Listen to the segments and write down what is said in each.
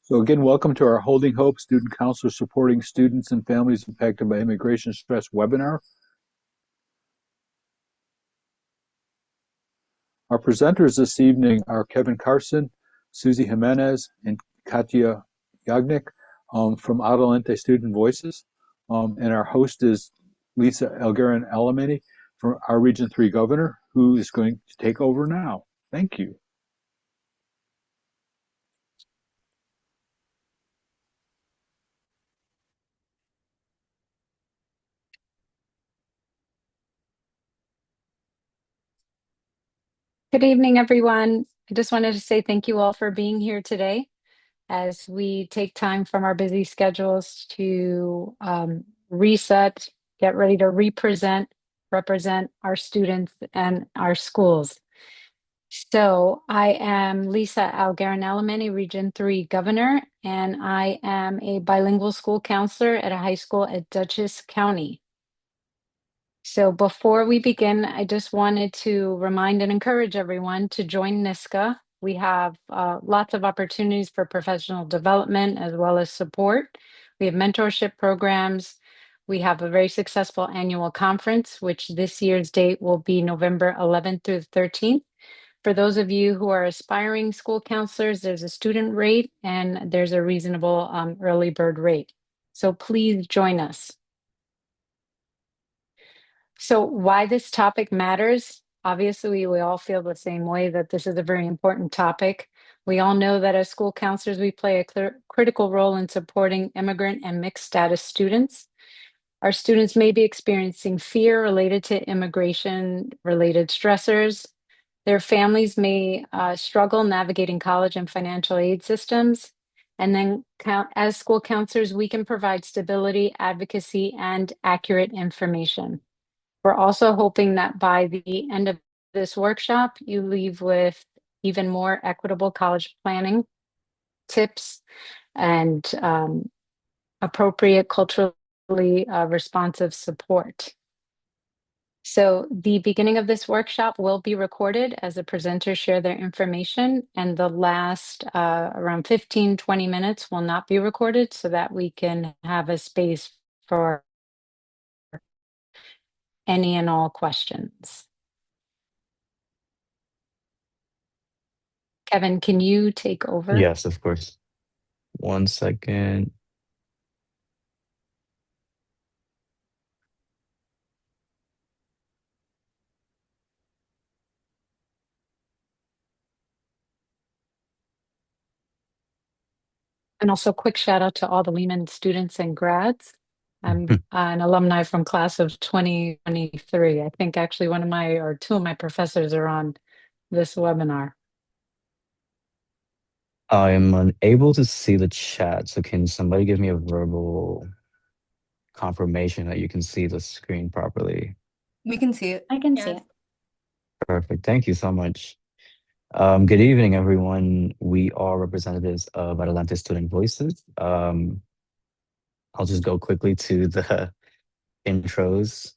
So again, welcome to our Holding Hope Student Counselor Supporting Students and Families Impacted by Immigration Stress webinar. Our presenters this evening are Kevin Carson, Susie Jimenez, and Katya Yagnik from Adelante Student Voices. And our host is Lisa Elgaran Alamany from our Region 3 Governor, who is going to take over now. Thank you. Good evening, everyone. I just wanted to say thank you all for being here today as we take time from our busy schedules to reset, get ready to represent our students and our schools. So I am Lisa Algarin-Alamany, Region 3 Governor, and I am a bilingual school counselor at a high school at Dutchess County. So before we begin, I just wanted to remind and encourage everyone to join NYSSCA. We have lots of opportunities for professional development as well as support. We have mentorship programs. We have a very successful annual conference, which this year's date will be November 11th through the 13th. For those of you who are aspiring school counselors, there's a student rate and there's a reasonable early bird rate. So please join us. So why this topic matters, obviously we all feel the same way that this is a very important topic. We all know that as school counselors, we play a critical role in supporting immigrant and mixed status students. Our students may be experiencing fear related to immigration-related stressors. Their families may struggle navigating college and financial aid systems. And then as school counselors, we can provide stability, advocacy, and accurate information. We're also hoping that by the end of this workshop, you leave with even more equitable college planning tips and appropriate culturally responsive support. So the beginning of this workshop will be recorded as the presenters share their information, and the last around 15-20 minutes will not be recorded so that we can have a space for any and all questions. Kevin, can you take over? Yes, of course. One second. And also quick shout out to all the Lehman students and grads. I'm an alumni from class of 2023. I think actually one of my or two of my professors are on this webinar. I'm unable to see the chat, so can somebody give me a verbal confirmation that you can see the screen properly? We can see it. I can see Yes. it. Perfect. Thank you so much. Good evening, everyone. We are representatives of Adelante Student Voices. I'll just go quickly to the intros.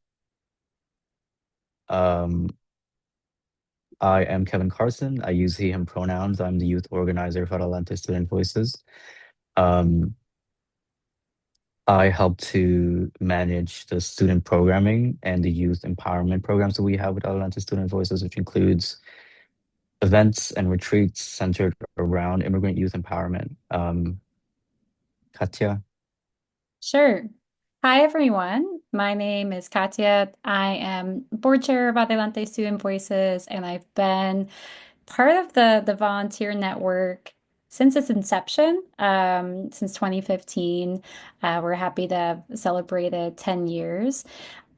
Um, I am Kevin Carson. I use he, him pronouns. I'm the youth organizer for Adelante Student Voices. Um, I help to manage the student programming and the youth empowerment programs that we have with Adelante Student Voices, which includes events and retreats centered around immigrant youth empowerment. Katya? Sure. Hi, everyone. My name is Katya. I am board chair of Adelante Student Voices, and I've been part of the volunteer network since its inception, since 2015. We're happy to have celebrated 10 years.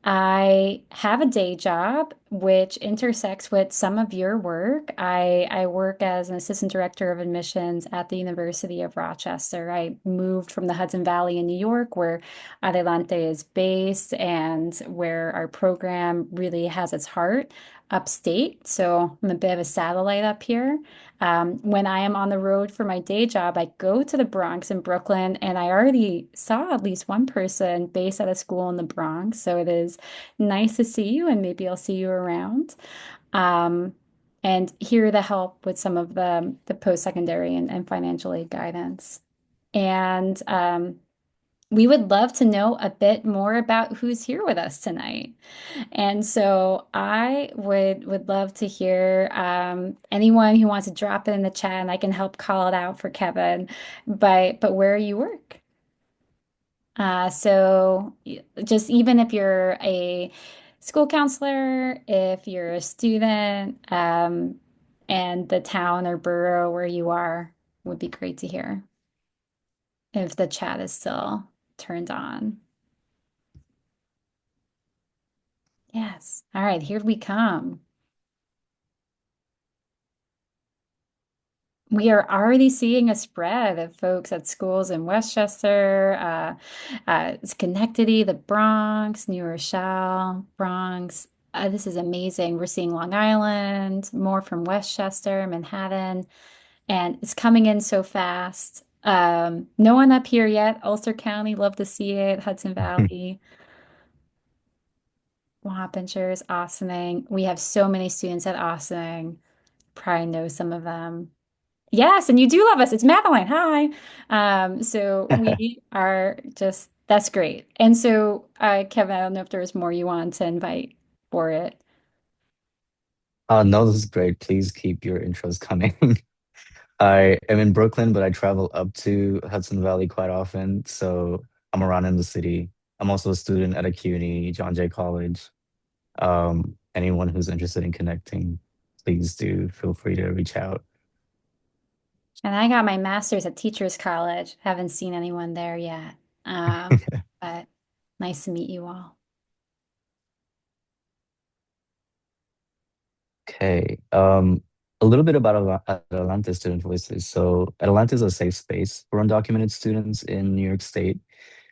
I have a day job which intersects with some of your work. I work as an assistant director of admissions at the University of Rochester. I moved from the Hudson Valley in New York, where Adelante is based and where our program really has its heart upstate. So I'm a bit of a satellite up here. When I am on the road for my day job, I go to the Bronx in Brooklyn, and I already saw at least one person based at a school in the Bronx. So it is nice to see you, and maybe I'll see you around. Um, and here to help with some of the post-secondary and financial aid guidance. And we would love to know a bit more about who's here with us tonight. And so I would love to hear anyone who wants to drop it in the chat, and I can help call it out for Kevin, but where you work. Just even if you're a school counselor, if you're a student, and the town or borough where you are would be great to hear if the chat is still turned on. Yes. All right, here we come. We are already seeing a spread of folks at schools in Westchester, Schenectady, the Bronx, New Rochelle, Bronx. This is amazing. We're seeing Long Island, more from Westchester, Manhattan, and it's coming in so fast. No one up here yet. Ulster County, love to see it. Hudson Valley, Wappingers, Ossining. We have so many students at Ossining. Probably know some of them. Yes, and you do love us. It's Madeline. Hi. So we are just, that's great. And so, Kevin, I don't know if there was more you want to invite for it. No, this is great. Please keep your intros coming. I am in Brooklyn, but I travel up to Hudson Valley quite often, so I'm around in the city. I'm also a student at a CUNY, John Jay College. Anyone who's interested in connecting, please do feel free to reach out. And I got my master's at Teachers College. Haven't seen anyone there yet. But nice to meet you all. Okay. A little bit about Atlanta Student Voices. So Atlanta is a safe space for undocumented students in New York State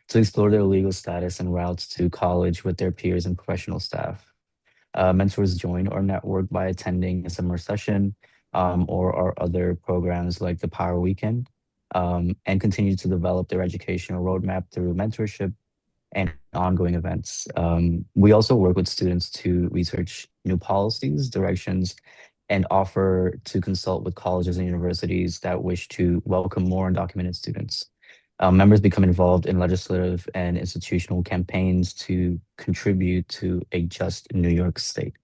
to explore their legal status and routes to college with their peers and professional staff. Mentors join our network by attending a summer session or our other programs like the Power Weekend, and continue to develop their educational roadmap through mentorship and ongoing events. We also work with students to research new policies, directions, and offer to consult with colleges and universities that wish to welcome more undocumented students. Members become involved in legislative and institutional campaigns to contribute to a just New York State.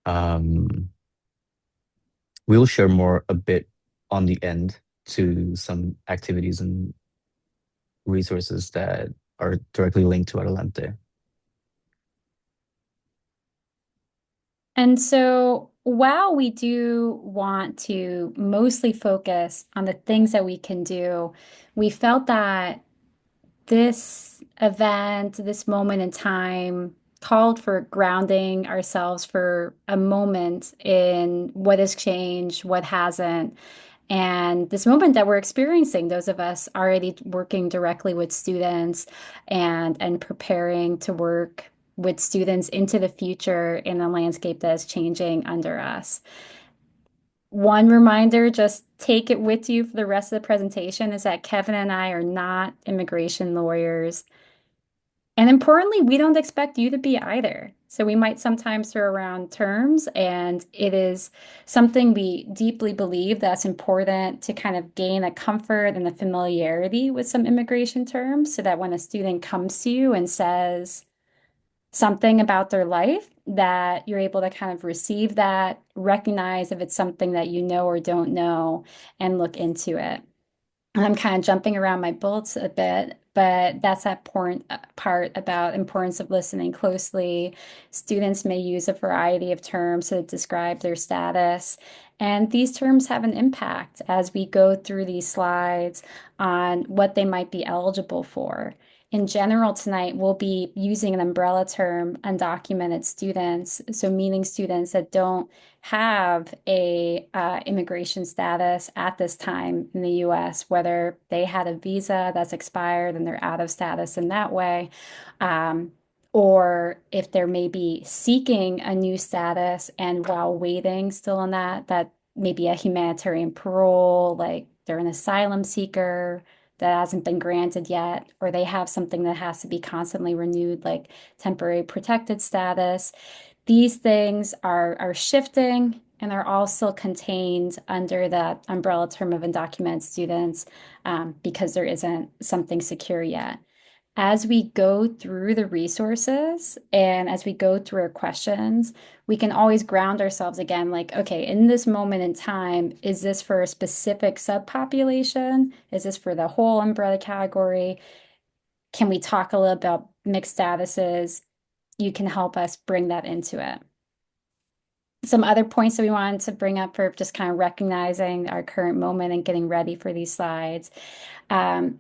Um, we'll share more a bit on the end to some activities and resources that are directly linked to Adelante. And so while we do want to mostly focus on the things that we can do, we felt that this event, this moment in time, called for grounding ourselves for a moment in what has changed, what hasn't, and this moment that we're experiencing, those of us already working directly with students and preparing to work with students into the future in a landscape that is changing under us. One reminder, just take it with you for the rest of the presentation, is that Kevin and I are not immigration lawyers. And importantly, we don't expect you to be either. So we might sometimes throw around terms, and it is something we deeply believe that's important to kind of gain a comfort and a familiarity with some immigration terms so that when a student comes to you and says something about their life, that you're able to kind of receive that, recognize if it's something that you know or don't know, and look into it. I'm kind of jumping around my bullets a bit, but that's that part about importance of listening closely. Students may use a variety of terms to describe their status, and these terms have an impact as we go through these slides on what they might be eligible for. In general, tonight we'll be using an umbrella term, undocumented students, so meaning students that don't have a immigration status at this time in the US, whether they had a visa that's expired and they're out of status in that way, or if they're maybe seeking a new status and while waiting still on that may be a humanitarian parole, like they're an asylum seeker that hasn't been granted yet, or they have something that has to be constantly renewed, like temporary protected status. These things are shifting. and they're all still contained under that umbrella term of undocumented students because there isn't something secure yet. As we go through the resources and as we go through our questions, we can always ground ourselves again, like, okay, in this moment in time, is this for a specific subpopulation? Is this for the whole umbrella category? Can we talk a little about mixed statuses? You can help us bring that into it. Some other points that we wanted to bring up for just kind of recognizing our current moment and getting ready for these slides.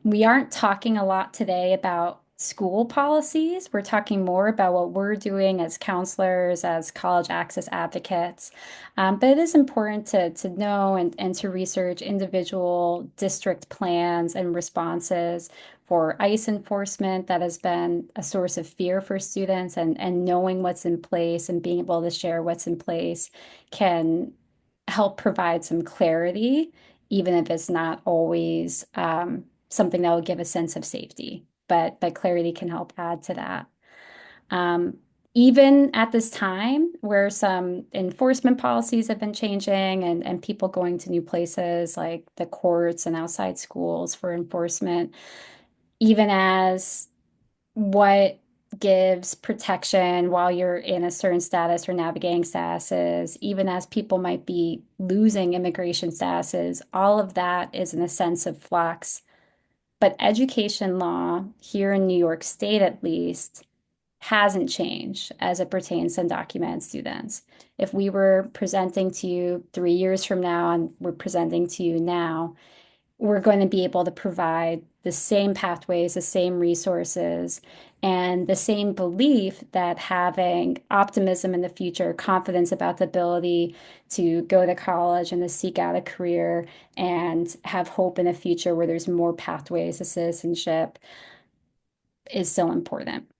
We aren't talking a lot today about school policies. We're talking more about what we're doing as counselors, as college access advocates. But it is important to know and to research individual district plans and responses for ICE enforcement that has been a source of fear for students, and knowing what's in place and being able to share what's in place can help provide some clarity, even if it's not always something that will give a sense of safety. But clarity can help add to that. Um, Even at this time, where some enforcement policies have been changing and people going to new places like the courts and outside schools for enforcement, even as what gives protection while you're in a certain status or navigating statuses, even as people might be losing immigration statuses, all of that is in a sense of flux. But education law here in New York State, at least, hasn't changed as it pertains to undocumented students. If we were presenting to you 3 years from now and we're presenting to you now, we're going to be able to provide the same pathways, the same resources, and the same belief that having optimism in the future, confidence about the ability to go to college and to seek out a career and have hope in a future where there's more pathways to citizenship is so important.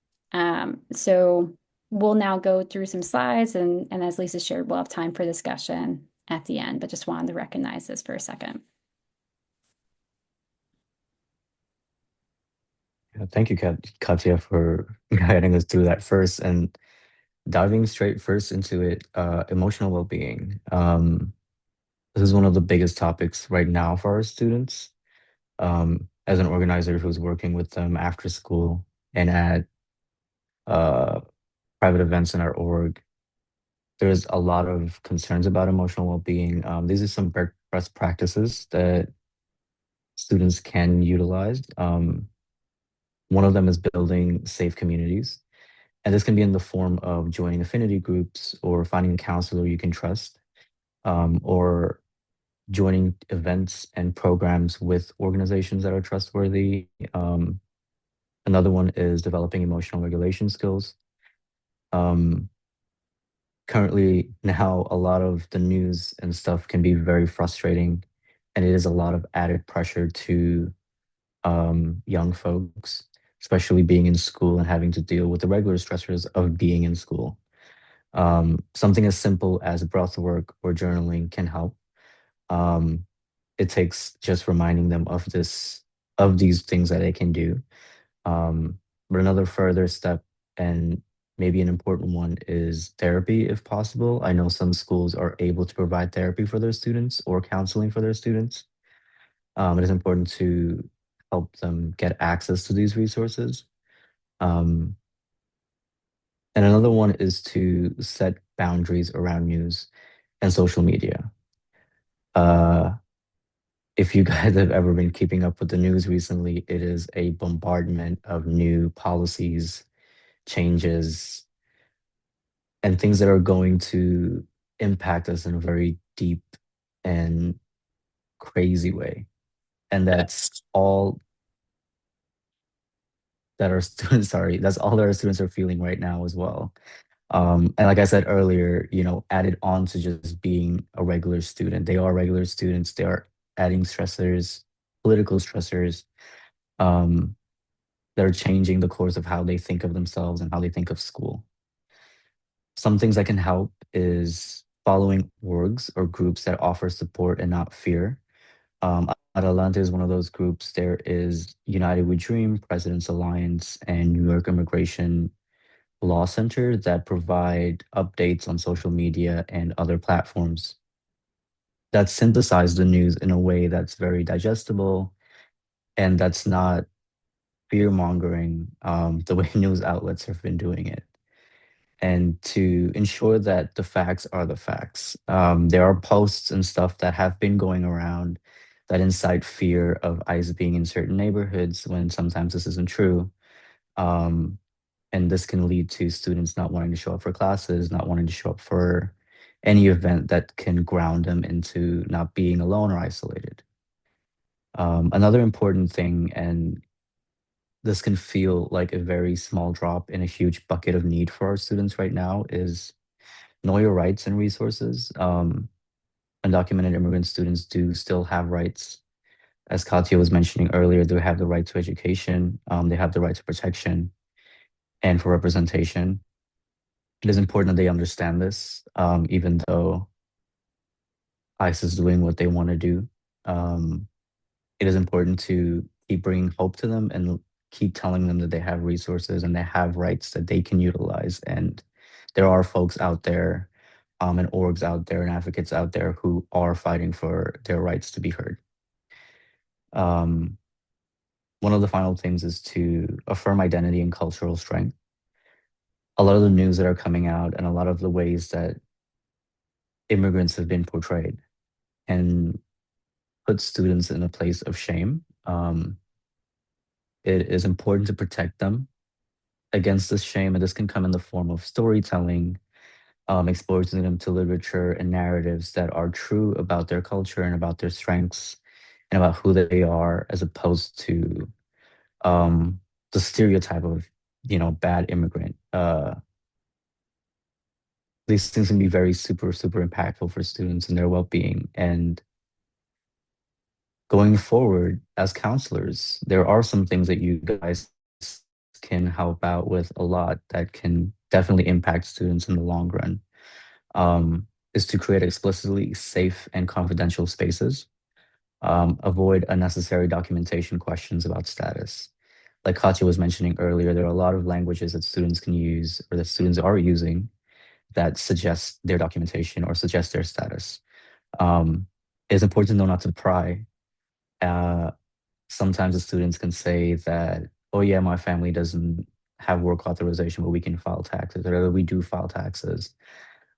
So we'll now go through some slides, and as Lisa shared, we'll have time for discussion at the end, but just wanted to recognize this for a second. Yeah, thank you, Katya, for guiding us through that first and diving straight first into it. Emotional well-being. This is one of the biggest topics right now for our students. As an organizer who's working with them after school and at uh, private events in our org, there's a lot of concerns about emotional well-being. These are some best practices that students can utilize. One of them is building safe communities. And this can be in the form of joining affinity groups or finding a counselor you can trust, or joining events and programs with organizations that are trustworthy. Another one is developing emotional regulation skills. Um, Currently, now a lot of the news and stuff can be very frustrating, and it is a lot of added pressure to young folks, especially being in school and having to deal with the regular stressors of being in school. Something as simple as breath work or journaling can help. Um, it takes just reminding them of these things that they can do. But another further step, and maybe an important one, is therapy if possible. I know some schools are able to provide therapy for their students or counseling for their students. It is important to help them get access to these resources. Um, and another one is to set boundaries around news and social media. Uh, if you guys have ever been keeping up with the news recently, it is a bombardment of new policies, changes, and things that are going to impact us in a very deep and crazy way. And that's all that our students, sorry, that's all that our students are feeling right now as well. And like I said earlier, added on to just being a regular student, they are regular students. They are adding stressors, political stressors, um, that are changing the course of how they think of themselves and how they think of school. Some things that can help is following orgs or groups that offer support and not fear. Atalanta is one of those groups. There is United We Dream, President's Alliance, and New York Immigration law center that provide updates on social media and other platforms that synthesize the news in a way that's very digestible and that's not fear mongering the way news outlets have been doing it. And to ensure that the facts are the facts. There are posts and stuff that have been going around that incite fear of ICE being in certain neighborhoods when sometimes this isn't true. Um, and this can lead to students not wanting to show up for classes, not wanting to show up for any event that can ground them into not being alone or isolated. Another important thing, and this can feel like a very small drop in a huge bucket of need for our students right now, is know your rights and resources. Undocumented immigrant students do still have rights. As Katya was mentioning earlier, they have the right to education, they have the right to protection and for representation. It is important that they understand this, even though ICE is doing what they want to do. Um, it is important to keep bringing hope to them and keep telling them that they have resources and they have rights that they can utilize. And there are folks out there, and orgs out there and advocates out there who are fighting for their rights to be heard. Um, one of the final things is to affirm identity and cultural strength. A lot of the news that are coming out and a lot of the ways that immigrants have been portrayed and put students in a place of shame. It is important to protect them against this shame, and this can come in the form of storytelling, exposing them to literature and narratives that are true about their culture and about their strengths and about who they are, as opposed to um, the stereotype of, bad immigrant. These things can be very super, super impactful for students and their well-being. And going forward as counselors, there are some things that you guys can help out with a lot that can definitely impact students in the long run. Is to create explicitly safe and confidential spaces. Avoid unnecessary documentation questions about status. Like Katya was mentioning earlier, there are a lot of languages that students can use or that students are using that suggest their documentation or suggest their status. It's important to know not to pry. Uh, Sometimes the students can say that, oh yeah, my family doesn't have work authorization, but we can file taxes, or that we do file taxes,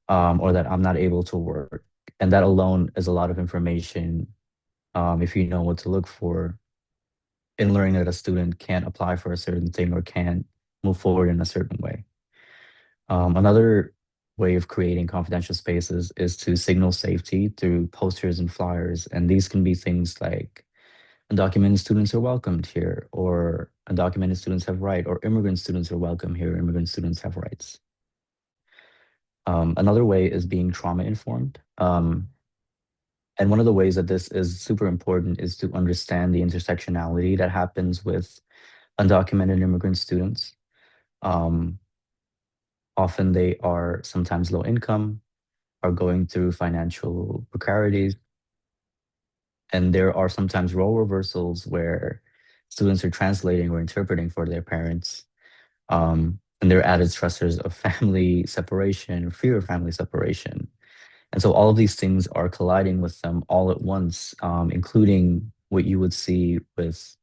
or that I'm not able to work. And that alone is a lot of information, if you know what to look for in learning that a student can't apply for a certain thing or can't move forward in a certain way. Another way of creating confidential spaces is to signal safety through posters and flyers. And these can be things like undocumented students are welcomed here, or undocumented students have right, or immigrant students are welcome here, immigrant students have rights. Another way is being trauma informed. And one of the ways that this is super important is to understand the intersectionality that happens with undocumented immigrant students. Um, Often they are sometimes low income, are going through financial precarities, and there are sometimes role reversals where students are translating or interpreting for their parents. And there are added stressors of family separation, fear of family separation. And so all of these things are colliding with them all at once, including what you would see with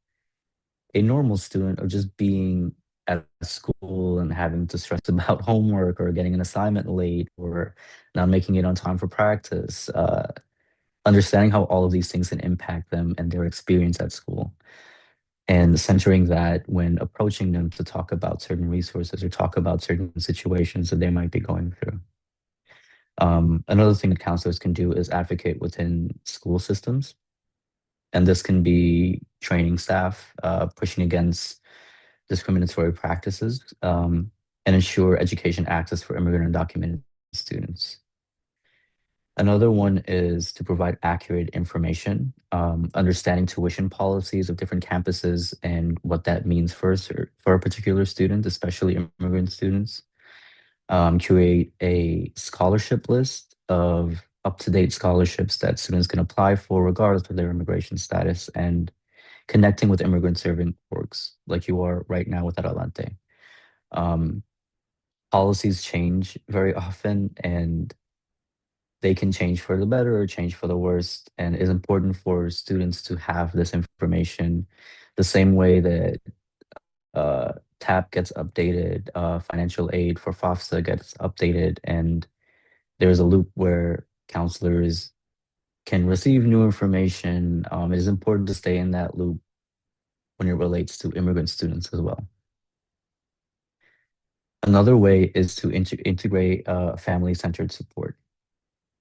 a normal student of just being at school and having to stress about homework or getting an assignment late or not making it on time for practice. Understanding how all of these things can impact them and their experience at school, and centering that when approaching them to talk about certain resources or talk about certain situations that they might be going through. Another thing that counselors can do is advocate within school systems. And this can be training staff, pushing against discriminatory practices, and ensure education access for immigrant and undocumented students. Another one is to provide accurate information, understanding tuition policies of different campuses and what that means for a particular student, especially immigrant students. Curate a scholarship list of up-to-date scholarships that students can apply for regardless of their immigration status, and connecting with immigrant serving orgs like you are right now with Adelante. Um, Policies change very often, and they can change for the better or change for the worst. And it's important for students to have this information the same way that TAP gets updated, financial aid for FAFSA gets updated, and there's a loop where counselors can receive new information. It is important to stay in that loop when it relates to immigrant students as well. Another way is to integrate family-centered support.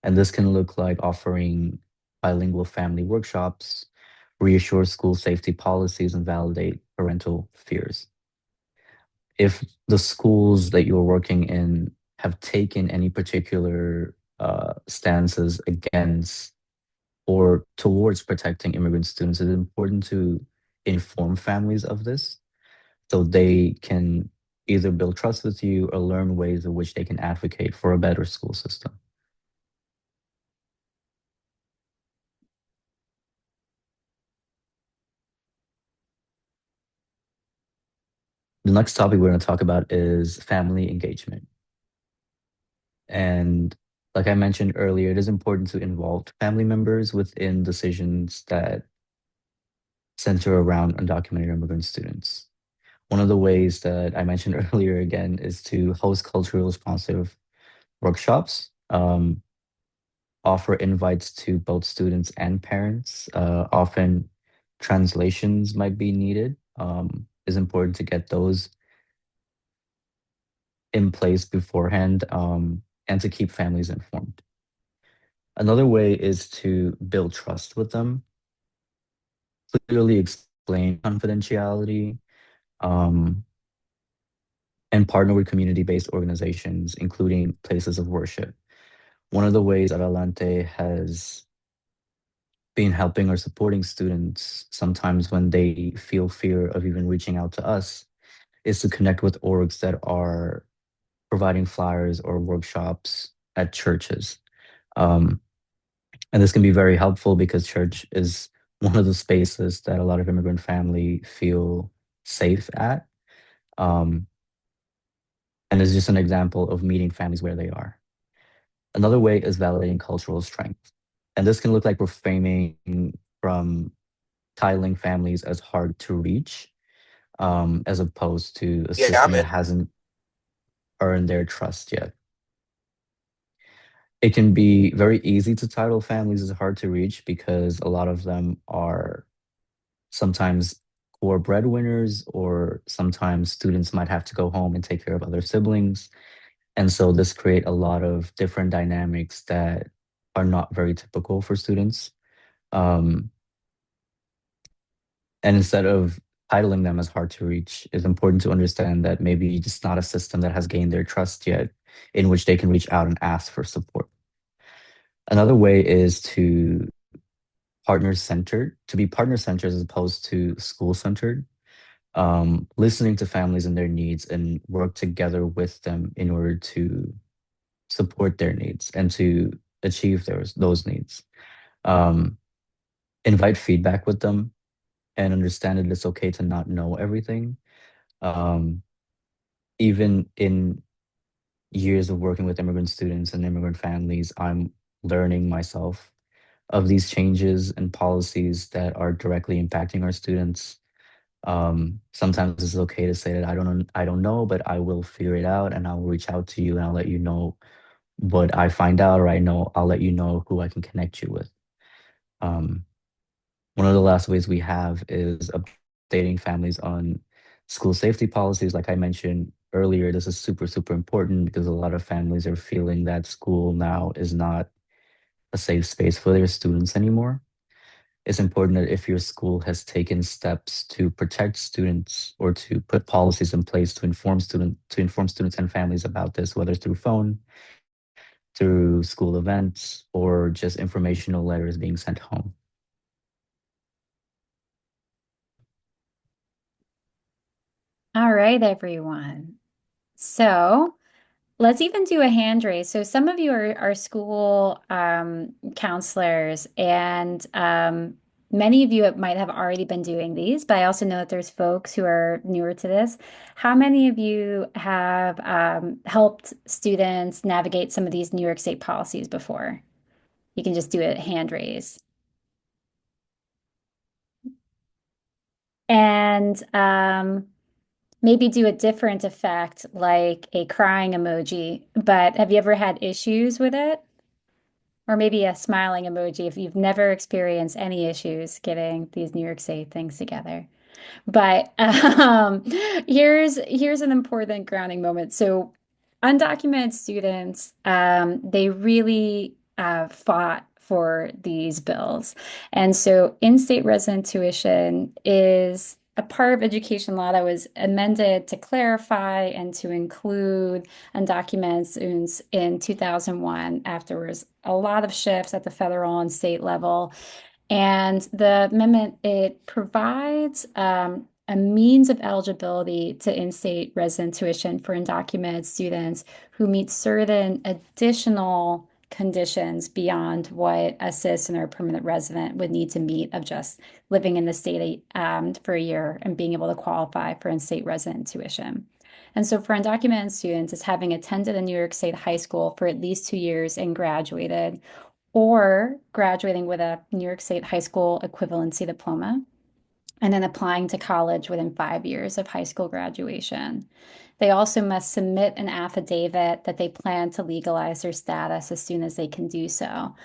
And this can look like offering bilingual family workshops, reassure school safety policies, and validate parental fears. If the schools that you're working in have taken any particular stances against or towards protecting immigrant students, it's important to inform families of this so they can either build trust with you or learn ways in which they can advocate for a better school system. The next topic we're going to talk about is family engagement. And like I mentioned earlier, it is important to involve family members within decisions that center around undocumented immigrant students. One of the ways that I mentioned earlier again is to host culturally responsive workshops, offer invites to both students and parents. Often translations might be needed. It's important to get those in place beforehand, and to keep families informed. Another way is to build trust with them, clearly explain confidentiality, um, and partner with community-based organizations, including places of worship. One of the ways Adelante has been helping or supporting students sometimes when they feel fear of even reaching out to us is to connect with orgs that are providing flyers or workshops at churches. Um, and this can be very helpful because church is one of the spaces that a lot of immigrant family feel safe at. Um, and it's just an example of meeting families where they are. Another way is validating cultural strength. And this can look like reframing from titling families as hard to reach, as opposed to a Yeah, system that hasn't earned their trust yet. It can be very easy to title families as hard to reach because a lot of them are sometimes core breadwinners, or sometimes students might have to go home and take care of other siblings. And so this create a lot of different dynamics that are not very typical for students. Um, and instead of titling them as hard to reach, it's important to understand that maybe it's not a system that has gained their trust yet, in which they can reach out and ask for support. Another way is to be partner centered as opposed to school centered, listening to families and their needs and work together with them in order to support their needs and to achieve those needs. Um, Invite feedback with them and understand that it's okay to not know everything. Um, Even in years of working with immigrant students and immigrant families, I'm learning myself of these changes and policies that are directly impacting our students. Sometimes it's okay to say that I don't know, but I will figure it out and I'll reach out to you and I'll let you know what I find out, or I'll let you know who I can connect you with. Um, One of the last ways we have is updating families on school safety policies. Like I mentioned earlier, this is super, super important because a lot of families are feeling that school now is not a safe space for their students anymore. It's important that if your school has taken steps to protect students or to put policies in place to inform students and families about this, whether through phone, through school events, or just informational letters being sent home. All right, everyone. So let's even do a hand raise. So some of you are school counselors, and Many of you might have already been doing these, but I also know that there's folks who are newer to this. How many of you have helped students navigate some of these New York State policies before? You can just do a hand raise. And maybe do a different effect like a crying emoji. But have you ever had issues with it? Or maybe a smiling emoji if you've never experienced any issues getting these New York State things together. But here's an important grounding moment. So undocumented students, they really fought for these bills. And so in-state resident tuition is a part of education law that was amended to clarify and to include undocumented students in 2001 afterwards. A lot of shifts at the federal and state level. And the amendment, it provides a means of eligibility to in-state resident tuition for undocumented students who meet certain additional conditions beyond what a citizen or permanent resident would need to meet of just living in the state for a year and being able to qualify for in-state resident tuition. And so for undocumented students, it's having attended a New York State high school for at least 2 years and graduated, or graduating with a New York State high school equivalency diploma, and then applying to college within 5 years of high school graduation. They also must submit an affidavit that they plan to legalize their status as soon as they can do so.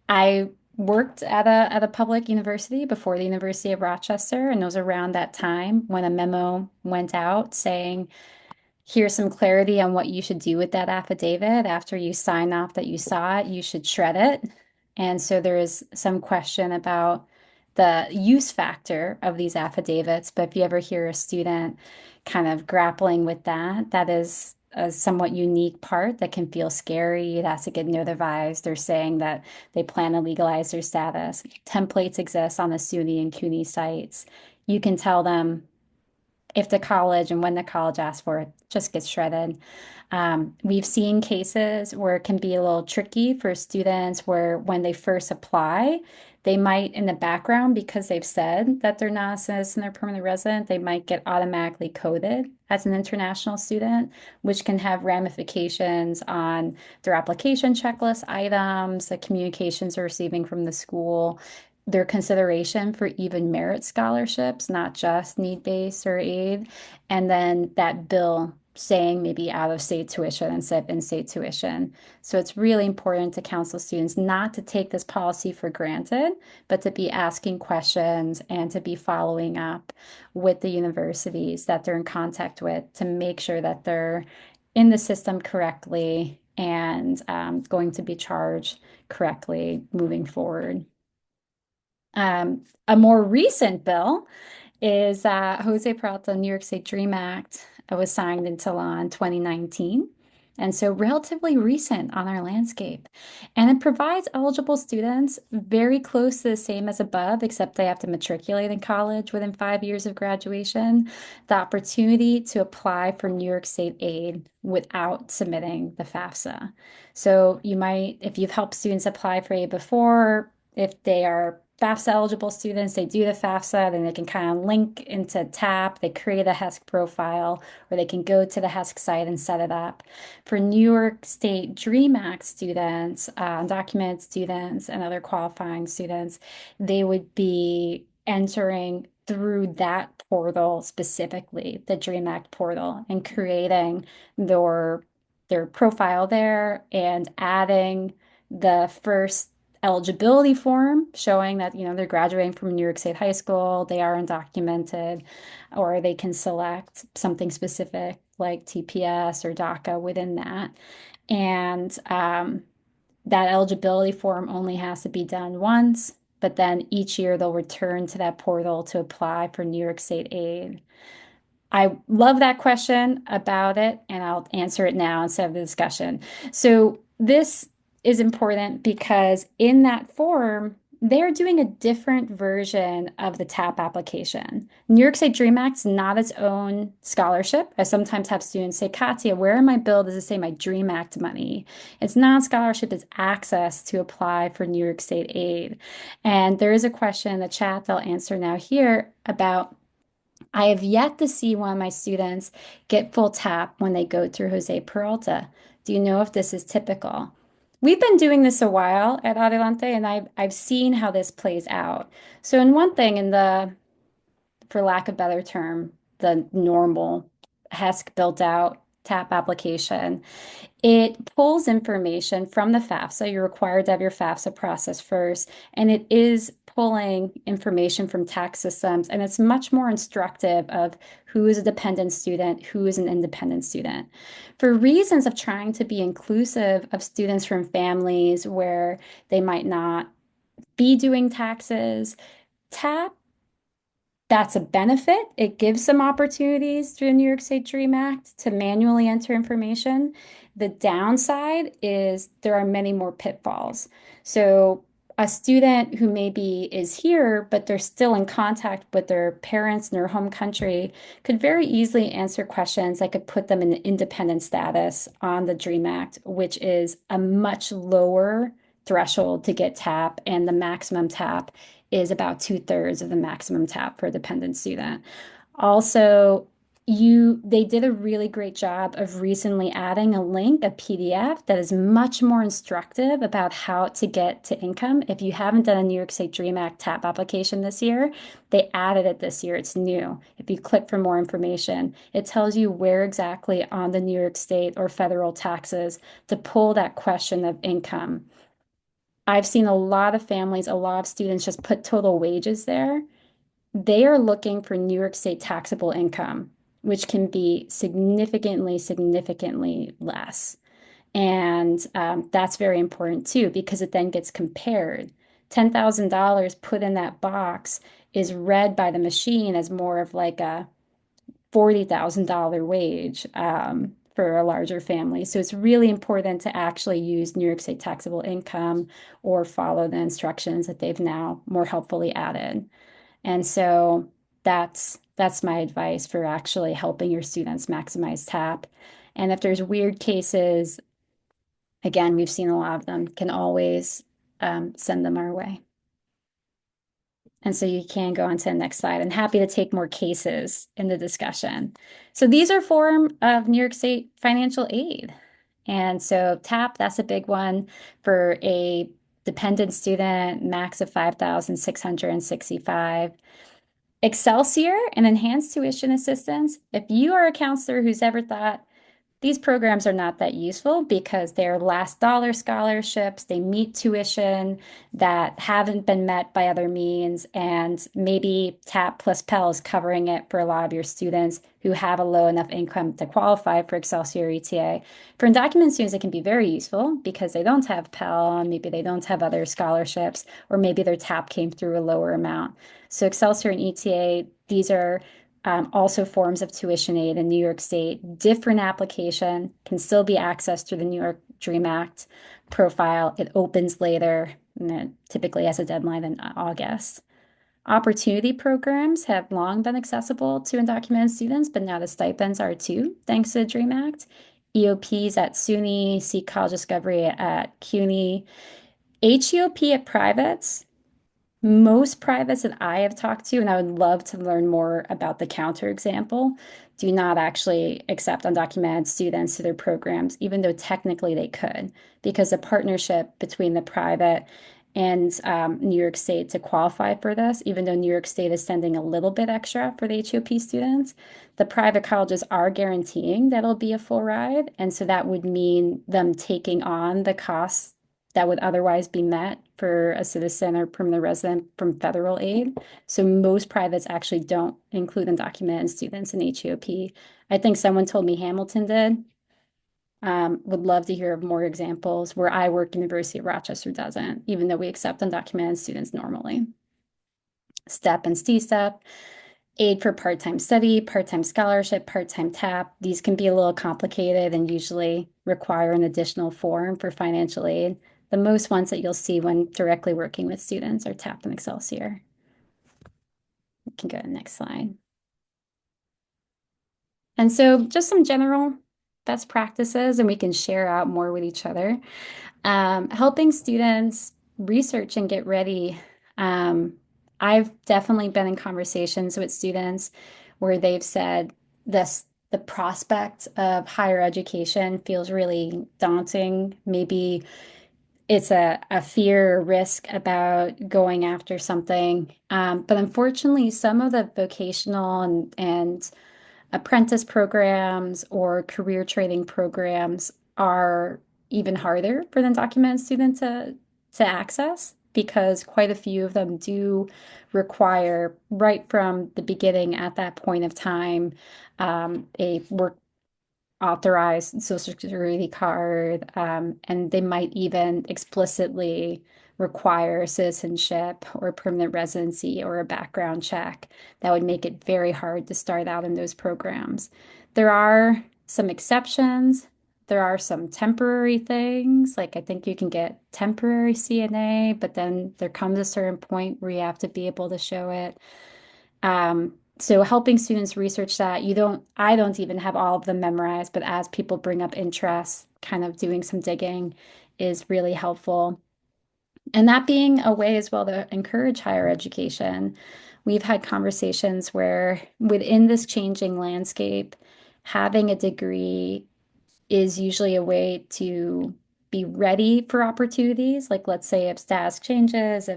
I worked at a public university before the University of Rochester, and it was around that time when a memo went out saying, here's some clarity on what you should do with that affidavit. After you sign off that you saw it, you should shred it. And so there is some question about the use factor of these affidavits. But if you ever hear a student kind of grappling with that, that is a somewhat unique part that can feel scary. It has to get notarized. They're saying that they plan to legalize their status. Templates exist on the SUNY and CUNY sites. You can tell them if the college and when the college asks for it, just gets shredded. We've seen cases where it can be a little tricky for students where when they first apply, they might in the background, because they've said that they're not a citizen or permanent resident, they might get automatically coded as an international student, which can have ramifications on their application checklist items, the communications they're receiving from the school, their consideration for even merit scholarships, not just need-based or aid, and then that bill saying maybe out-of-state tuition instead of in-state tuition. So it's really important to counsel students not to take this policy for granted, but to be asking questions and to be following up with the universities that they're in contact with to make sure that they're in the system correctly and going to be charged correctly moving forward. A more recent bill is Jose Peralta New York State Dream Act. It was signed into law in 2019. And so relatively recent on our landscape. And it provides eligible students very close to the same as above, except they have to matriculate in college within 5 years of graduation, the opportunity to apply for New York State aid without submitting the FAFSA. So you might, if you've helped students apply for aid before, if they are FAFSA eligible students, they do the FAFSA, then they can kind of link into TAP, they create a HESC profile, or they can go to the HESC site and set it up. For New York State DREAM Act students, undocumented students, and other qualifying students, they would be entering through that portal specifically, the DREAM Act portal, and creating their profile there and adding the first eligibility form showing that they're graduating from New York State High School, they are undocumented, or they can select something specific like TPS or DACA within that. And that eligibility form only has to be done once, but then each year they'll return to that portal to apply for New York State aid. I love that question about it, and I'll answer it now instead of the discussion. So this is important because in that form, They're doing a different version of the TAP application. New York State Dream Act's not its own scholarship. I sometimes have students say, Katya, where in my bill does it say my Dream Act money? It's not scholarship, it's access to apply for New York State aid. And there is a question in the chat that I'll answer now here about I have yet to see one of my students get full TAP when they go through Jose Peralta. Do you know if this is typical? We've been doing this a while at Adelante, and I've seen how this plays out. So in one thing, in the, for lack of a better term, the normal HESC built out TAP application, it pulls information from the FAFSA. You're required to have your FAFSA process first, and it is pulling information from tax systems, and it's much more instructive of who is a dependent student, who is an independent student. For reasons of trying to be inclusive of students from families where they might not be doing taxes, TAP that's a benefit. It gives some opportunities through the New York State Dream Act to manually enter information. The downside is there are many more pitfalls. So a student who maybe is here, but they're still in contact with their parents in their home country could very easily answer questions that could put them in independent status on the Dream Act, which is a much lower threshold to get TAP, and the maximum TAP is about 2/3 of the maximum TAP for a dependent student. Also, they did a really great job of recently adding a link, a PDF that is much more instructive about how to get to income. If you haven't done a New York State Dream Act TAP application this year, they added it this year. It's new. If you click for more information, it tells you where exactly on the New York State or federal taxes to pull that question of income. I've seen a lot of families, a lot of students just put total wages there. They are looking for New York State taxable income, which can be significantly, significantly less. And that's very important too, because it then gets compared. $10,000 put in that box is read by the machine as more of like a $40,000 wage for a larger family. So it's really important to actually use New York State taxable income or follow the instructions that they've now more helpfully added. And so that's my advice for actually helping your students maximize TAP. And if there's weird cases, again, we've seen a lot of them, can always send them our way. And so you can go on to the next slide. I'm happy to take more cases in the discussion. So these are form of New York State financial aid. And so TAP, that's a big one for a dependent student, max of 5,665. Excelsior and enhanced tuition assistance. If you are a counselor who's ever thought, these programs are not that useful because they're last dollar scholarships. They meet tuition that haven't been met by other means, and maybe TAP plus Pell is covering it for a lot of your students who have a low enough income to qualify for Excelsior ETA. For undocumented students, it can be very useful because they don't have Pell, and maybe they don't have other scholarships, or maybe their TAP came through a lower amount. So Excelsior and ETA, these are also forms of tuition aid in New York State. Different application can still be accessed through the New York Dream Act profile. It opens later, and it typically has a deadline in August. Opportunity programs have long been accessible to undocumented students, but now the stipends are too, thanks to the Dream Act. EOPs at SUNY, Seek College Discovery at CUNY. HEOP at privates, most privates that I have talked to, and I would love to learn more about the counterexample, do not actually accept undocumented students to their programs, even though technically they could, because the partnership between the private and New York State to qualify for this, even though New York State is sending a little bit extra for the HOP students, the private colleges are guaranteeing that it'll be a full ride. And so that would mean them taking on the costs that would otherwise be met for a citizen or permanent resident from federal aid. So most privates actually don't include undocumented students in HEOP. I think someone told me Hamilton did. Would love to hear of more examples where I work, University of Rochester doesn't, even though we accept undocumented students normally. STEP and C-STEP, aid for part-time study, part-time scholarship, part-time TAP. These can be a little complicated and usually require an additional form for financial aid. the most ones that you'll see when directly working with students are TAPT and Excelsior. We can go to the next slide. And so just some general best practices, and we can share out more with each other. Helping students research and get ready. I've definitely been in conversations with students where they've said the prospect of higher education feels really daunting. Maybe it's a fear or risk about going after something. But unfortunately, some of the vocational and apprentice programs or career training programs are even harder for the undocumented student to access because quite a few of them do require right from the beginning at that point of time a work authorized Social Security card, and they might even explicitly require citizenship or permanent residency or a background check. That would make it very hard to start out in those programs. There are some exceptions. There are some temporary things, like I think you can get temporary CNA, but then there comes a certain point where you have to be able to show it. So helping students research that, I don't even have all of them memorized, but as people bring up interests, kind of doing some digging is really helpful. And that being a way as well to encourage higher education. We've had conversations where within this changing landscape, having a degree is usually a way to be ready for opportunities. Like let's say if status changes,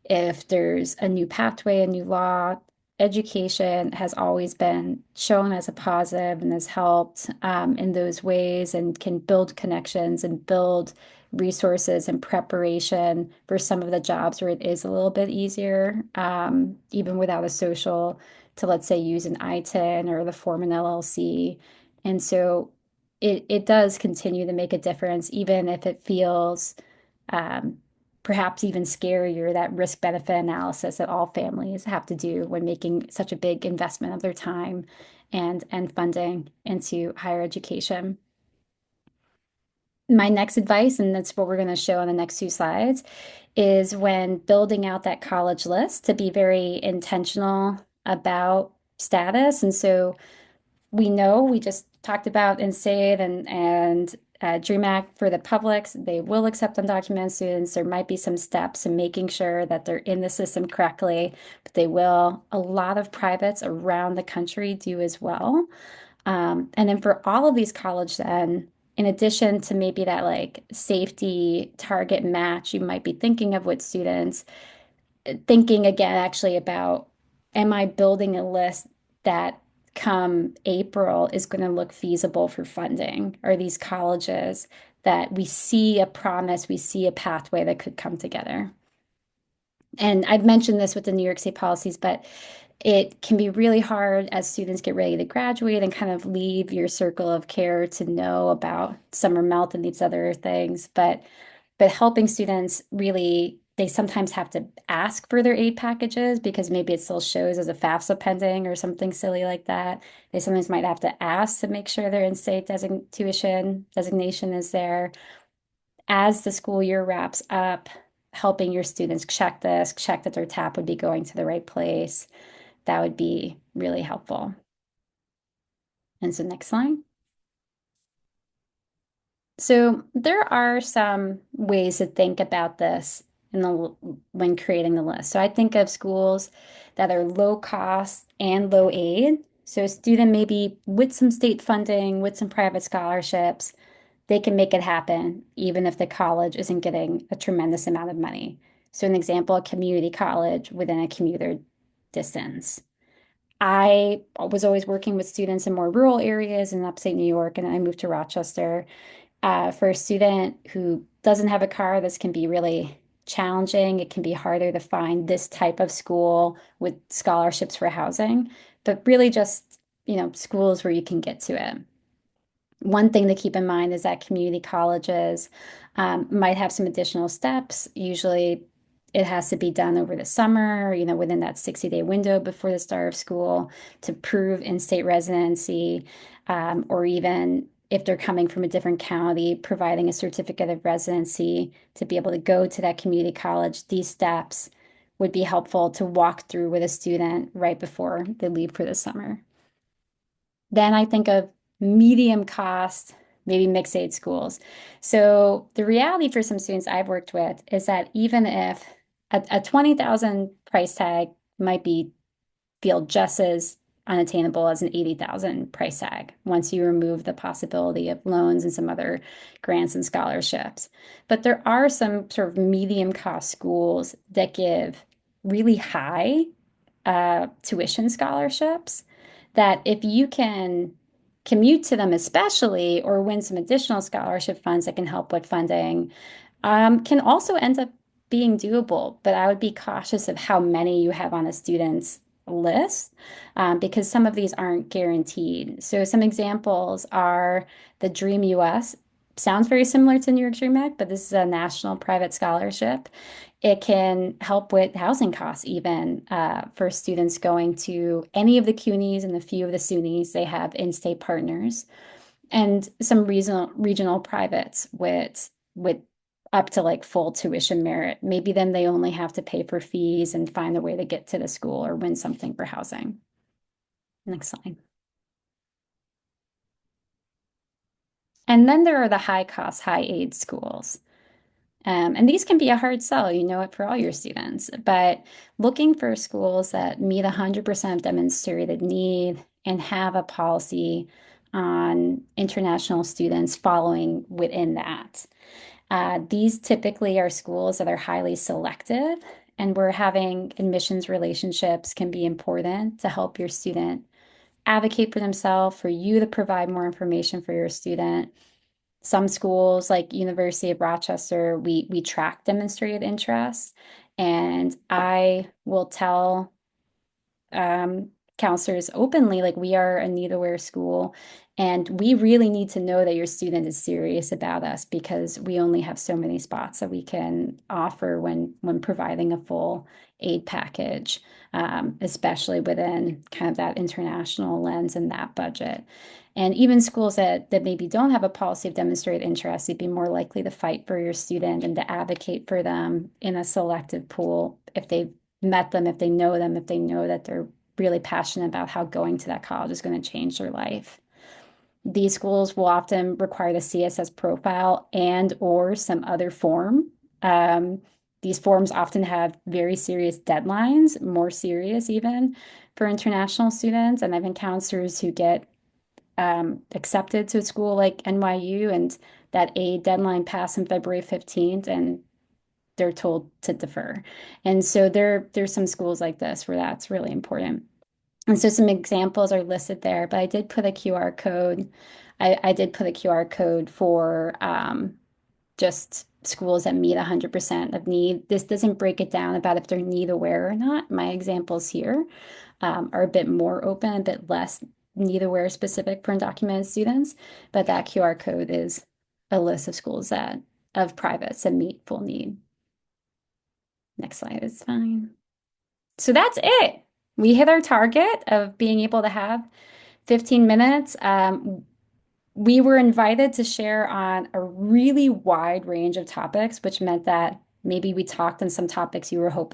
if there's a new pathway, a new law, education has always been shown as a positive and has helped in those ways and can build connections and build resources and preparation for some of the jobs where it is a little bit easier, even without a social, to let's say use an ITIN or the form an LLC. And so it does continue to make a difference, even if it feels um, perhaps even scarier, that risk benefit analysis that all families have to do when making such a big investment of their time and funding into higher education. My next advice, and that's what we're going to show on the next two slides, is when building out that college list to be very intentional about status. And so we know we just talked about InState and Dream Act for the publics. They will accept undocumented students. There might be some steps in making sure that they're in the system correctly, but they will. A lot of privates around the country do as well. And then for all of these college, then, in addition to maybe that like safety target match you might be thinking of with students, thinking again actually about, am I building a list that come April is going to look feasible for funding? Are these colleges that we see a promise, we see a pathway that could come together? And I've mentioned this with the New York State policies, but it can be really hard as students get ready to graduate and kind of leave your circle of care to know about summer melt and these other things. But helping students really, they sometimes have to ask for their aid packages because maybe it still shows as a FAFSA pending or something silly like that. They sometimes might have to ask to make sure their in-state tuition designation is there. As the school year wraps up, helping your students check this, check that their TAP would be going to the right place, that would be really helpful. And so next slide. So there are some ways to think about this when creating the list. So I think of schools that are low cost and low aid. So a student maybe with some state funding, with some private scholarships, they can make it happen, even if the college isn't getting a tremendous amount of money. So an example, a community college within a commuter distance. I was always working with students in more rural areas in upstate New York, and then I moved to Rochester. For a student who doesn't have a car, this can be really challenging. It can be harder to find this type of school with scholarships for housing, but really just, schools where you can get to it. One thing to keep in mind is that community colleges might have some additional steps. Usually it has to be done over the summer, within that 60-day window before the start of school to prove in-state residency, or even if they're coming from a different county, providing a certificate of residency to be able to go to that community college, these steps would be helpful to walk through with a student right before they leave for the summer. Then I think of medium cost, maybe mixed aid schools. So the reality for some students I've worked with is that even if a 20,000 price tag might feel just as unattainable as an 80,000 price tag once you remove the possibility of loans and some other grants and scholarships. But there are some sort of medium cost schools that give really high tuition scholarships that if you can commute to them especially or win some additional scholarship funds that can help with funding, can also end up being doable. But I would be cautious of how many you have on a student's list because some of these aren't guaranteed. So some examples are the Dream US. Sounds very similar to New York Dream Act, but this is a national private scholarship. It can help with housing costs even for students going to any of the CUNYs and a few of the SUNYs. They have in-state partners and some regional privates with up to like full tuition merit. Maybe then they only have to pay for fees and find a way to get to the school or win something for housing. Next slide. And then there are the high cost, high aid schools. And these can be a hard sell, you know it for all your students, but looking for schools that meet 100% demonstrated need and have a policy on international students following within that. These typically are schools that are highly selective, and where having admissions relationships can be important to help your student advocate for themselves, for you to provide more information for your student. Some schools, like University of Rochester, we track demonstrated interest, and I will tell counselors openly, like we are a need-aware school, and we really need to know that your student is serious about us because we only have so many spots that we can offer when providing a full aid package, especially within kind of that international lens and that budget. And even schools that maybe don't have a policy of demonstrated interest, you'd be more likely to fight for your student and to advocate for them in a selective pool if they've met them, if they know that they're really passionate about how going to that college is going to change their life. These schools will often require the CSS profile and or some other form. These forms often have very serious deadlines, more serious even for international students. And I've had counselors who get accepted to a school like NYU and that a deadline passed on February 15th and they're told to defer. And so there's some schools like this where that's really important. And so some examples are listed there, but I did put a QR code. I did put a QR code for just schools that meet 100% of need. This doesn't break it down about if they're need aware or not. My examples here are a bit more open, a bit less need aware specific for undocumented students, but that QR code is a list of schools that of privates that meet full need. Next slide is fine. So that's it. We hit our target of being able to have 15 minutes. We were invited to share on a really wide range of topics, which meant that maybe we talked on some topics you were hoping